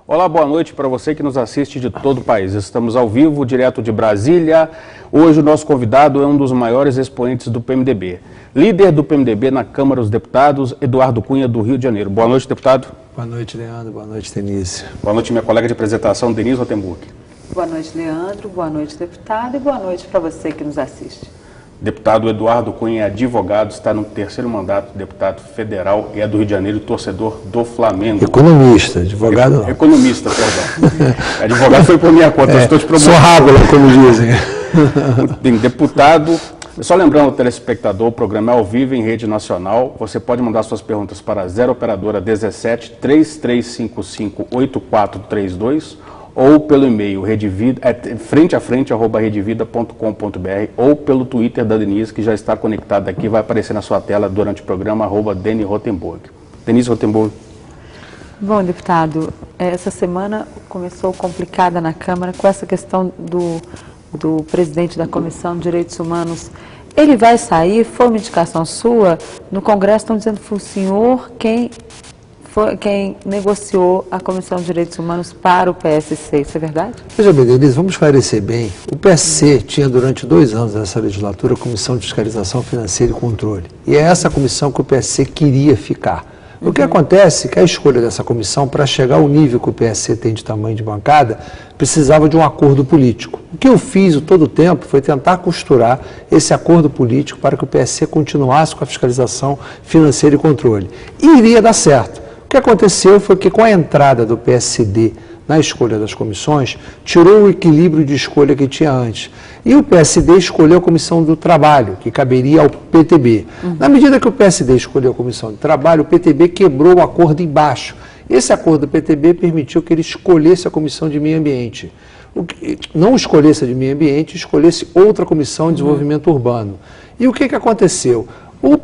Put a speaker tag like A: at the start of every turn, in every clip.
A: Olá, boa noite para você que nos assiste de todo o país. Estamos ao vivo, direto de Brasília. Hoje o nosso convidado é um dos maiores expoentes do PMDB. Líder do PMDB na Câmara dos Deputados, Eduardo Cunha, do Rio de Janeiro. Boa noite, deputado.
B: Boa noite, Leandro. Boa noite, Denise.
A: Boa noite, minha colega de apresentação, Denise Rotenburg.
C: Boa noite, Leandro. Boa noite, deputado. E boa noite para você que nos assiste.
A: Deputado Eduardo Cunha é advogado, está no terceiro mandato, deputado federal e é do Rio de Janeiro, torcedor do Flamengo.
B: Economista, advogado não.
A: Economista, perdão. Advogado foi por minha conta, eu estou te promovendo.
B: Sou rábula, como dizem.
A: Deputado, só lembrando ao telespectador, o programa é ao vivo em rede nacional. Você pode mandar suas perguntas para 0 operadora 17 3355 8432 ou pelo e-mail frenteafrente@redevida.com.br ou pelo Twitter da Denise, que já está conectada aqui, vai aparecer na sua tela durante o programa, @Deni Rotenburg. Denise Rotenburg.
C: Bom, deputado, essa semana começou complicada na Câmara com essa questão do presidente da Comissão de Direitos Humanos. Ele vai sair? Foi uma indicação sua? No Congresso estão dizendo que foi o senhor quem negociou a Comissão de Direitos Humanos para o PSC, isso é verdade?
B: Veja bem, Denise, vamos esclarecer bem. O PSC tinha durante 2 anos nessa legislatura a Comissão de Fiscalização Financeira e Controle. E é essa comissão que o PSC queria ficar. O que acontece é que a escolha dessa comissão, para chegar ao nível que o PSC tem de tamanho de bancada, precisava de um acordo político. O que eu fiz todo o tempo foi tentar costurar esse acordo político para que o PSC continuasse com a fiscalização financeira e controle. E iria dar certo. O que aconteceu foi que, com a entrada do PSD na escolha das comissões, tirou o equilíbrio de escolha que tinha antes. E o PSD escolheu a Comissão do Trabalho, que caberia ao PTB. Na medida que o PSD escolheu a Comissão do Trabalho, o PTB quebrou o acordo embaixo. Esse acordo do PTB permitiu que ele escolhesse a Comissão de Meio Ambiente. Não escolhesse a de Meio Ambiente, escolhesse outra Comissão de Desenvolvimento Urbano. E o que aconteceu? O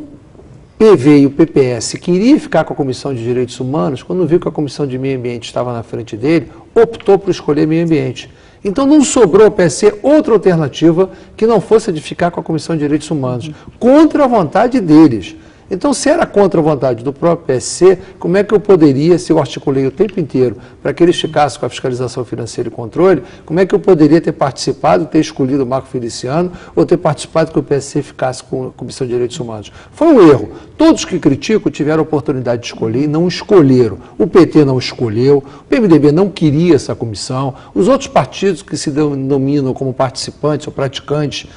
B: PV e o PPS queria ficar com a Comissão de Direitos Humanos, quando viu que a Comissão de Meio Ambiente estava na frente dele, optou por escolher Meio Ambiente. Então não sobrou ao PSC outra alternativa que não fosse a de ficar com a Comissão de Direitos Humanos, contra a vontade deles. Então, se era contra a vontade do próprio PSC, como é que eu poderia, se eu articulei o tempo inteiro para que eles ficassem com a fiscalização financeira e controle, como é que eu poderia ter participado, ter escolhido o Marco Feliciano, ou ter participado que o PSC ficasse com a Comissão de Direitos Humanos? Foi um erro. Todos que criticam tiveram a oportunidade de escolher e não escolheram. O PT não escolheu, o PMDB não queria essa comissão, os outros partidos que se denominam como participantes ou praticantes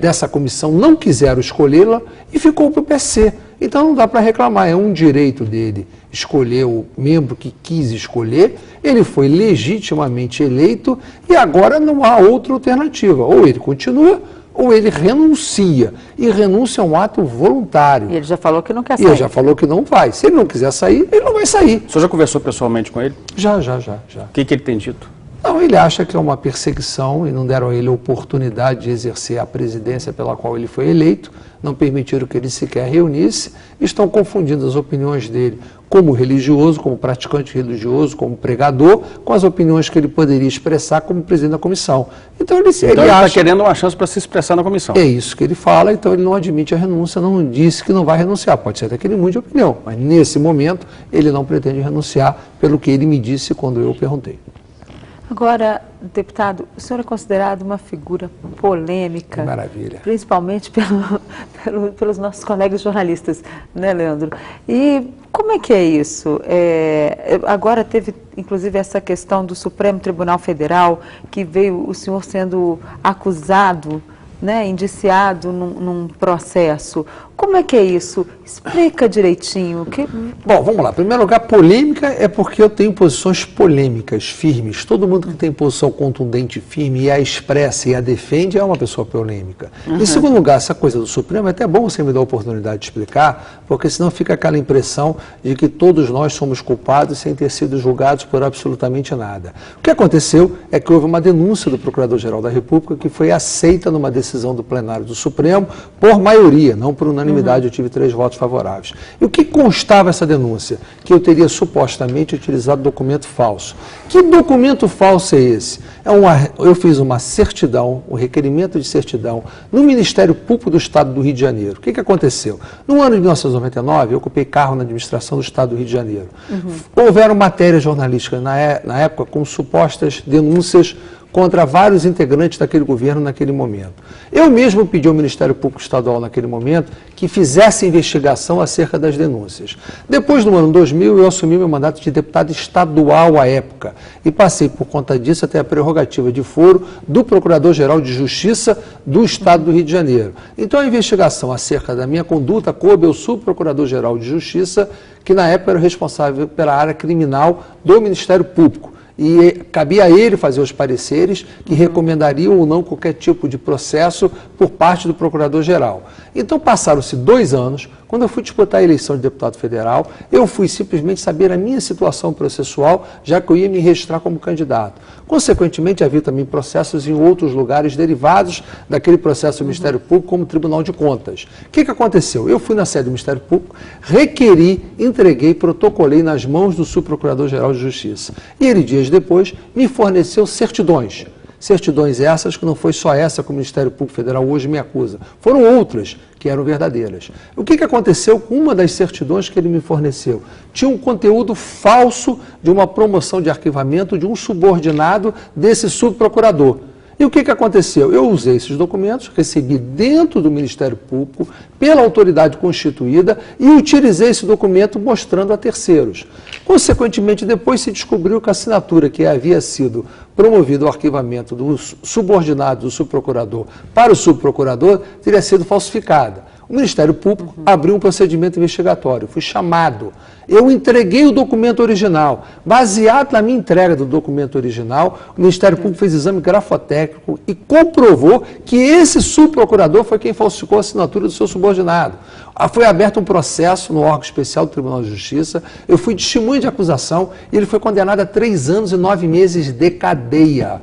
B: dessa comissão não quiseram escolhê-la e ficou para o PSC. Então não dá para reclamar, é um direito dele escolher o membro que quis escolher, ele foi legitimamente eleito e agora não há outra alternativa, ou ele continua ou ele renuncia, e renúncia é um ato voluntário.
C: E ele já falou que não quer sair.
B: E ele já falou que não vai, se ele não quiser sair, ele não vai sair.
A: O senhor já conversou pessoalmente com ele?
B: Já.
A: O que ele tem dito?
B: Não, ele acha que é uma perseguição e não deram a ele a oportunidade de exercer a presidência pela qual ele foi eleito, não permitiram que ele sequer reunisse, estão confundindo as opiniões dele como religioso, como praticante religioso, como pregador, com as opiniões que ele poderia expressar como presidente da comissão. Então ele
A: está querendo uma chance para se expressar na comissão.
B: É isso que ele fala, então ele não admite a renúncia, não disse que não vai renunciar, pode ser até que ele mude de opinião, mas nesse momento ele não pretende renunciar, pelo que ele me disse quando eu perguntei.
C: Agora, deputado, o senhor é considerado uma figura polêmica,
B: maravilha,
C: principalmente pelos nossos colegas jornalistas, né, Leandro? E como é que é isso? Agora teve, inclusive, essa questão do Supremo Tribunal Federal, que veio o senhor sendo acusado, né, indiciado num processo. Como é que é isso? Explica direitinho.
B: Bom, vamos lá. Em primeiro lugar, polêmica é porque eu tenho posições polêmicas, firmes. Todo mundo que tem posição contundente, firme e a expressa e a defende é uma pessoa polêmica. Em segundo lugar, essa coisa do Supremo, é até bom você me dar a oportunidade de explicar, porque senão fica aquela impressão de que todos nós somos culpados sem ter sido julgados por absolutamente nada. O que aconteceu é que houve uma denúncia do Procurador-Geral da República que foi aceita numa decisão do plenário do Supremo por maioria, não por unanimidade. Eu tive 3 votos votos favoráveis. E o que constava essa denúncia? Que eu teria supostamente utilizado documento falso. Que documento falso é esse? Eu fiz uma certidão, um requerimento de certidão no Ministério Público do Estado do Rio de Janeiro. O que aconteceu? No ano de 1999, eu ocupei cargo na administração do Estado do Rio de Janeiro. Houveram matérias jornalísticas na época com supostas denúncias contra vários integrantes daquele governo naquele momento. Eu mesmo pedi ao Ministério Público Estadual naquele momento que fizesse investigação acerca das denúncias. Depois, no ano 2000, eu assumi meu mandato de deputado estadual à época e passei, por conta disso, até a prerrogativa de foro do Procurador-Geral de Justiça do Estado do Rio de Janeiro. Então, a investigação acerca da minha conduta coube ao Subprocurador-Geral de Justiça, que na época era responsável pela área criminal do Ministério Público. E cabia a ele fazer os pareceres que recomendariam ou não qualquer tipo de processo por parte do Procurador-Geral. Então passaram-se 2 anos, quando eu fui disputar a eleição de deputado federal, eu fui simplesmente saber a minha situação processual, já que eu ia me registrar como candidato. Consequentemente, havia também processos em outros lugares derivados daquele processo do Ministério Público, como o Tribunal de Contas. O que aconteceu? Eu fui na sede do Ministério Público, requeri, entreguei, protocolei nas mãos do Subprocurador-Geral de Justiça. E ele, dias depois, me forneceu certidões. Certidões essas, que não foi só essa que o Ministério Público Federal hoje me acusa, foram outras que eram verdadeiras. O que aconteceu com uma das certidões que ele me forneceu? Tinha um conteúdo falso de uma promoção de arquivamento de um subordinado desse subprocurador. E o que aconteceu? Eu usei esses documentos, recebi dentro do Ministério Público, pela autoridade constituída, e utilizei esse documento mostrando a terceiros. Consequentemente, depois se descobriu que a assinatura que havia sido promovido ao arquivamento do subordinado do subprocurador para o subprocurador teria sido falsificada. O Ministério Público abriu um procedimento investigatório, fui chamado. Eu entreguei o documento original. Baseado na minha entrega do documento original, o Ministério Público fez exame grafotécnico e comprovou que esse subprocurador foi quem falsificou a assinatura do seu subordinado. Foi aberto um processo no órgão especial do Tribunal de Justiça, eu fui testemunha de acusação e ele foi condenado a 3 anos e 9 meses de cadeia.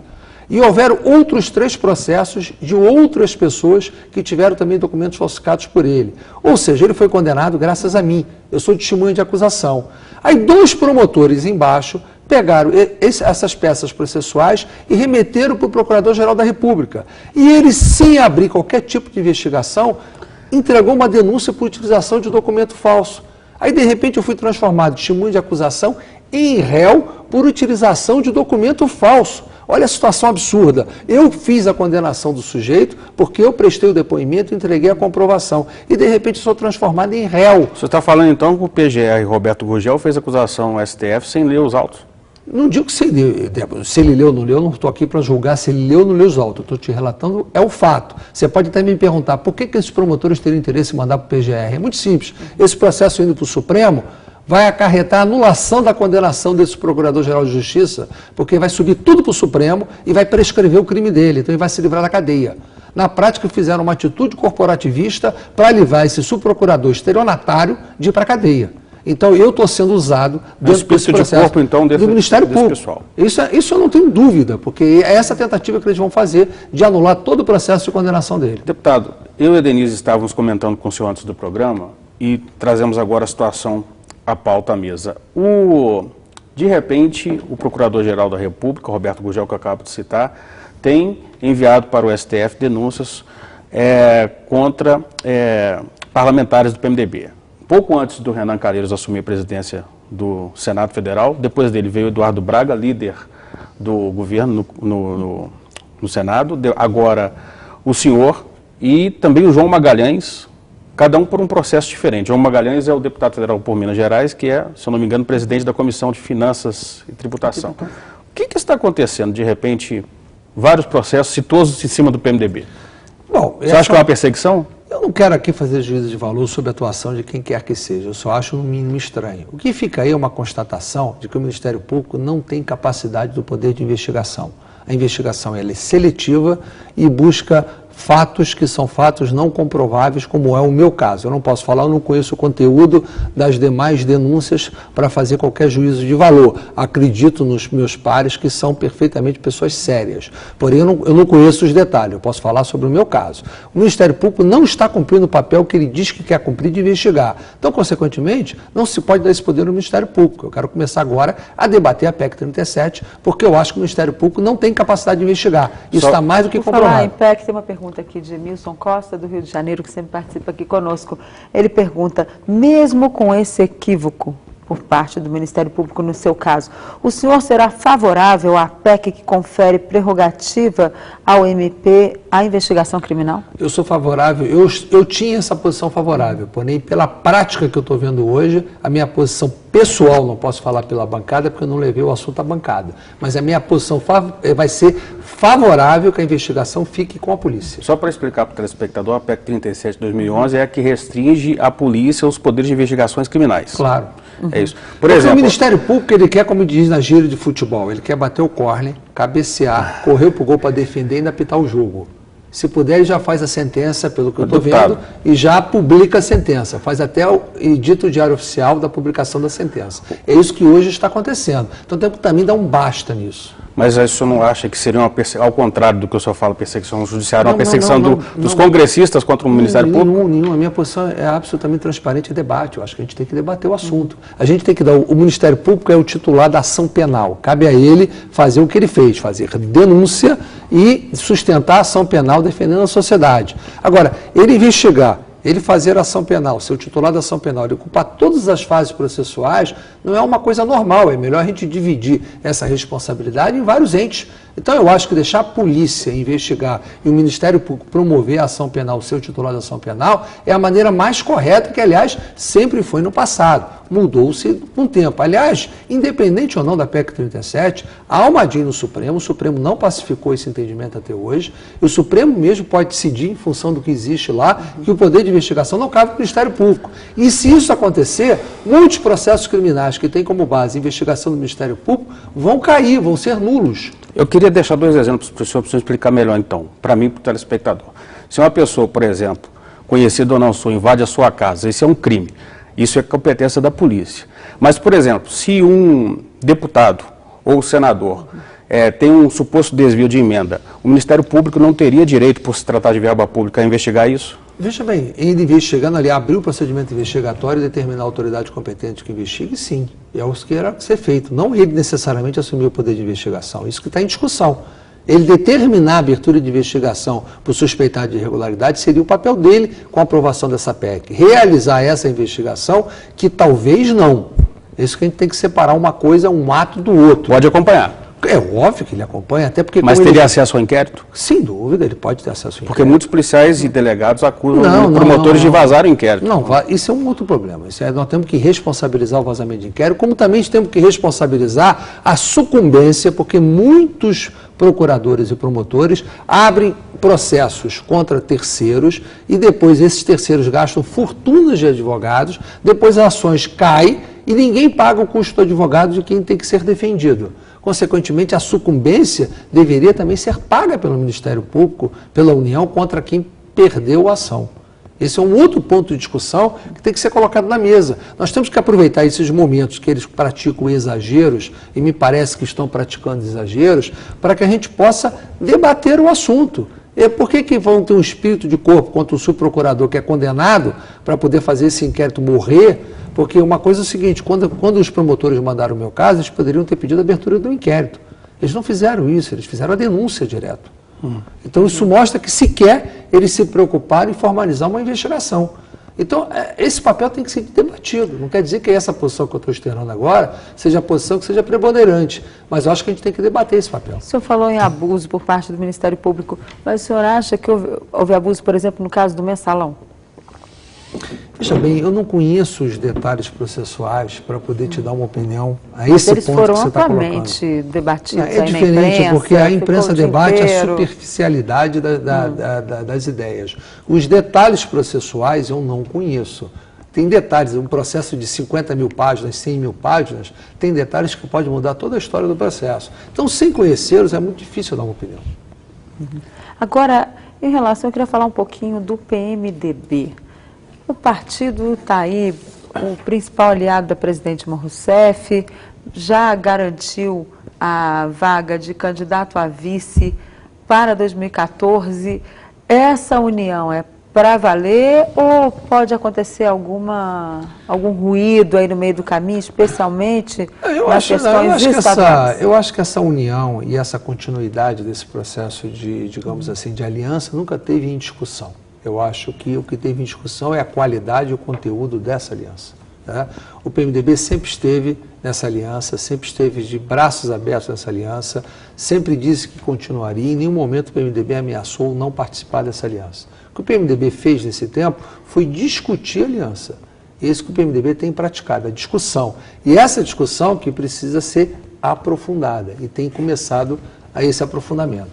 B: E houveram outros 3 processos de outras pessoas que tiveram também documentos falsificados por ele. Ou seja, ele foi condenado graças a mim. Eu sou testemunha de acusação. Aí 2 promotores embaixo pegaram essas peças processuais e remeteram para o Procurador-Geral da República. E ele, sem abrir qualquer tipo de investigação, entregou uma denúncia por utilização de documento falso. Aí, de repente, eu fui transformado de testemunha de acusação em réu por utilização de documento falso. Olha a situação absurda. Eu fiz a condenação do sujeito porque eu prestei o depoimento e entreguei a comprovação. E, de repente, sou transformado em réu.
A: Você está falando, então, que o PGR Roberto Gurgel fez acusação ao STF sem ler os autos?
B: Não digo que se ele leu ou não leu, eu não estou aqui para julgar se ele leu ou não leu os autos. Eu estou te relatando, é o fato. Você pode até me perguntar, por que esses promotores teriam interesse em mandar para o PGR? É muito simples. Esse processo indo para o Supremo vai acarretar a anulação da condenação desse Procurador-Geral de Justiça, porque vai subir tudo para o Supremo e vai prescrever o crime dele, então ele vai se livrar da cadeia. Na prática, fizeram uma atitude corporativista para livrar esse subprocurador estelionatário de ir para a cadeia. Então, eu estou sendo usado dentro desse processo
A: de corpo, então,
B: do Ministério Público.
A: Pessoal.
B: Isso eu não tenho dúvida, porque é essa tentativa que eles vão fazer de anular todo o processo de condenação dele.
A: Deputado, eu e a Denise estávamos comentando com o senhor antes do programa e trazemos agora a situação à pauta à mesa. De repente, o Procurador-Geral da República, Roberto Gurgel, que eu acabo de citar, tem enviado para o STF denúncias contra parlamentares do PMDB. Pouco antes do Renan Calheiros assumir a presidência do Senado Federal, depois dele veio Eduardo Braga, líder do governo no Senado, agora o senhor e também o João Magalhães, cada um por um processo diferente. João Magalhães é o deputado federal por Minas Gerais, que é, se eu não me engano, presidente da Comissão de Finanças e Tributação. O que está acontecendo, de repente, vários processos citosos em cima do PMDB?
B: Bom,
A: você acha que é uma perseguição?
B: Eu não quero aqui fazer juízo de valor sobre a atuação de quem quer que seja, eu só acho no mínimo estranho. O que fica aí é uma constatação de que o Ministério Público não tem capacidade do poder de investigação. A investigação ela é seletiva e busca fatos que são fatos não comprováveis, como é o meu caso. Eu não posso falar, eu não conheço o conteúdo das demais denúncias para fazer qualquer juízo de valor. Acredito nos meus pares que são perfeitamente pessoas sérias. Porém, eu não conheço os detalhes, eu posso falar sobre o meu caso. O Ministério Público não está cumprindo o papel que ele diz que quer cumprir de investigar. Então, consequentemente, não se pode dar esse poder ao Ministério Público. Eu quero começar agora a debater a PEC 37, porque eu acho que o Ministério Público não tem capacidade de investigar. Isso está mais do que comprovado.
C: Falar em PEC, tem uma pergunta aqui de Milson Costa, do Rio de Janeiro, que sempre participa aqui conosco. Ele pergunta, mesmo com esse equívoco por parte do Ministério Público no seu caso, o senhor será favorável à PEC que confere prerrogativa ao MP à investigação criminal?
B: Eu sou favorável, eu tinha essa posição favorável, porém, pela prática que eu estou vendo hoje, a minha posição pessoal, não posso falar pela bancada, porque eu não levei o assunto à bancada, mas a minha posição vai ser favorável que a investigação fique com a polícia.
A: Só para explicar para o telespectador, a PEC 37 de 2011 é a que restringe à polícia os poderes de investigações criminais.
B: Claro.
A: É isso.
B: Por exemplo, o Ministério Público, ele quer, como diz na gíria de futebol, ele quer bater o córner, cabecear, correr pro gol para defender e ainda apitar o jogo. Se puder, ele já faz a sentença, pelo que eu estou vendo, e já publica a sentença. Faz até o edito diário oficial da publicação da sentença. É isso que hoje está acontecendo. Então, tem que também dar um basta nisso.
A: Mas o senhor não acha que seria uma ao contrário do que o senhor fala, perseguição judiciária, uma perseguição dos congressistas contra o Ministério Público?
B: Nenhum. A minha posição é absolutamente transparente e debate. Eu acho que a gente tem que debater o assunto. A gente tem que dar... O Ministério Público é o titular da ação penal. Cabe a ele fazer o que ele fez, fazer denúncia e sustentar a ação penal defendendo a sociedade. Agora, ele investigar, ele fazer ação penal, ser o titular da ação penal, ele ocupar todas as fases processuais, não é uma coisa normal. É melhor a gente dividir essa responsabilidade em vários entes. Então, eu acho que deixar a polícia investigar e o Ministério Público promover a ação penal, ser o titular da ação penal, é a maneira mais correta, que, aliás, sempre foi no passado. Mudou-se com o tempo. Aliás, independente ou não da PEC 37, há uma DIN no Supremo, o Supremo não pacificou esse entendimento até hoje, e o Supremo mesmo pode decidir, em função do que existe lá, que o poder de investigação não cabe ao Ministério Público. E se isso acontecer, muitos processos criminais que têm como base a investigação do Ministério Público vão cair, vão ser nulos.
A: Eu queria deixar dois exemplos para o senhor explicar melhor, então, para mim e para o telespectador. Se uma pessoa, por exemplo, conhecida ou não sua, invade a sua casa, isso é um crime. Isso é competência da polícia. Mas, por exemplo, se um deputado ou senador tem um suposto desvio de emenda, o Ministério Público não teria direito, por se tratar de verba pública, a investigar isso?
B: Veja bem, ele investigando ali, abrir o procedimento investigatório e determinar a autoridade competente que investigue, sim. É o que era ser feito. Não ele necessariamente assumir o poder de investigação. Isso que está em discussão. Ele determinar a abertura de investigação por suspeitar de irregularidade seria o papel dele com a aprovação dessa PEC. Realizar essa investigação, que talvez não. Isso que a gente tem que separar uma coisa, um ato do outro.
A: Pode acompanhar.
B: É óbvio que ele acompanha, até porque...
A: Mas teria acesso ao inquérito?
B: Sem dúvida, ele pode ter acesso ao inquérito.
A: Porque muitos policiais e delegados acusam promotores de vazar o inquérito.
B: Não, isso é um outro problema. Nós temos que responsabilizar o vazamento de inquérito, como também temos que responsabilizar a sucumbência, porque muitos procuradores e promotores abrem processos contra terceiros e depois esses terceiros gastam fortunas de advogados, depois as ações caem e ninguém paga o custo do advogado de quem tem que ser defendido. Consequentemente, a sucumbência deveria também ser paga pelo Ministério Público, pela União, contra quem perdeu a ação. Esse é um outro ponto de discussão que tem que ser colocado na mesa. Nós temos que aproveitar esses momentos que eles praticam exageros, e me parece que estão praticando exageros, para que a gente possa debater o assunto. Por que vão ter um espírito de corpo contra o subprocurador que é condenado para poder fazer esse inquérito morrer? Porque uma coisa é o seguinte, quando os promotores mandaram o meu caso, eles poderiam ter pedido a abertura do inquérito. Eles não fizeram isso, eles fizeram a denúncia direto. Então isso mostra que sequer eles se preocuparam em formalizar uma investigação. Então esse papel tem que ser debatido. Não quer dizer que essa posição que eu estou externando agora seja a posição que seja preponderante, mas eu acho que a gente tem que debater esse papel.
C: O senhor falou em abuso por parte do Ministério Público, mas o senhor acha que houve abuso, por exemplo, no caso do Mensalão?
B: Veja bem, eu não conheço os detalhes processuais para poder te dar uma opinião a esse ponto que você está colocando.
C: Eles foram amplamente debatidos
B: É diferente, porque a imprensa debate a superficialidade das ideias. Os detalhes processuais eu não conheço. Tem detalhes, um processo de 50 mil páginas, 100 mil páginas, tem detalhes que podem mudar toda a história do processo. Então, sem conhecê-los, é muito difícil dar uma opinião.
C: Agora, Em relação, eu queria falar um pouquinho do PMDB. O partido está aí, o principal aliado da presidente Dilma Rousseff, já garantiu a vaga de candidato a vice para 2014. Essa união é para valer ou pode acontecer algum ruído aí no meio do caminho, especialmente nas questões estaduais?
B: Eu acho que essa união e essa continuidade desse processo de, digamos assim, de aliança nunca teve em discussão. Eu acho que o que teve em discussão é a qualidade e o conteúdo dessa aliança. Né? O PMDB sempre esteve nessa aliança, sempre esteve de braços abertos nessa aliança, sempre disse que continuaria, em nenhum momento o PMDB ameaçou não participar dessa aliança. O que o PMDB fez nesse tempo foi discutir a aliança. Isso que o PMDB tem praticado, a discussão. E essa discussão que precisa ser aprofundada e tem começado a esse aprofundamento.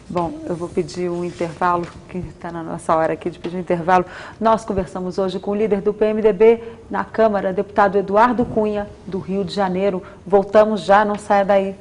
C: Bom, eu vou pedir um intervalo, que está na nossa hora aqui de pedir um intervalo. Nós conversamos hoje com o líder do PMDB na Câmara, deputado Eduardo Cunha, do Rio de Janeiro. Voltamos já, não saia daí.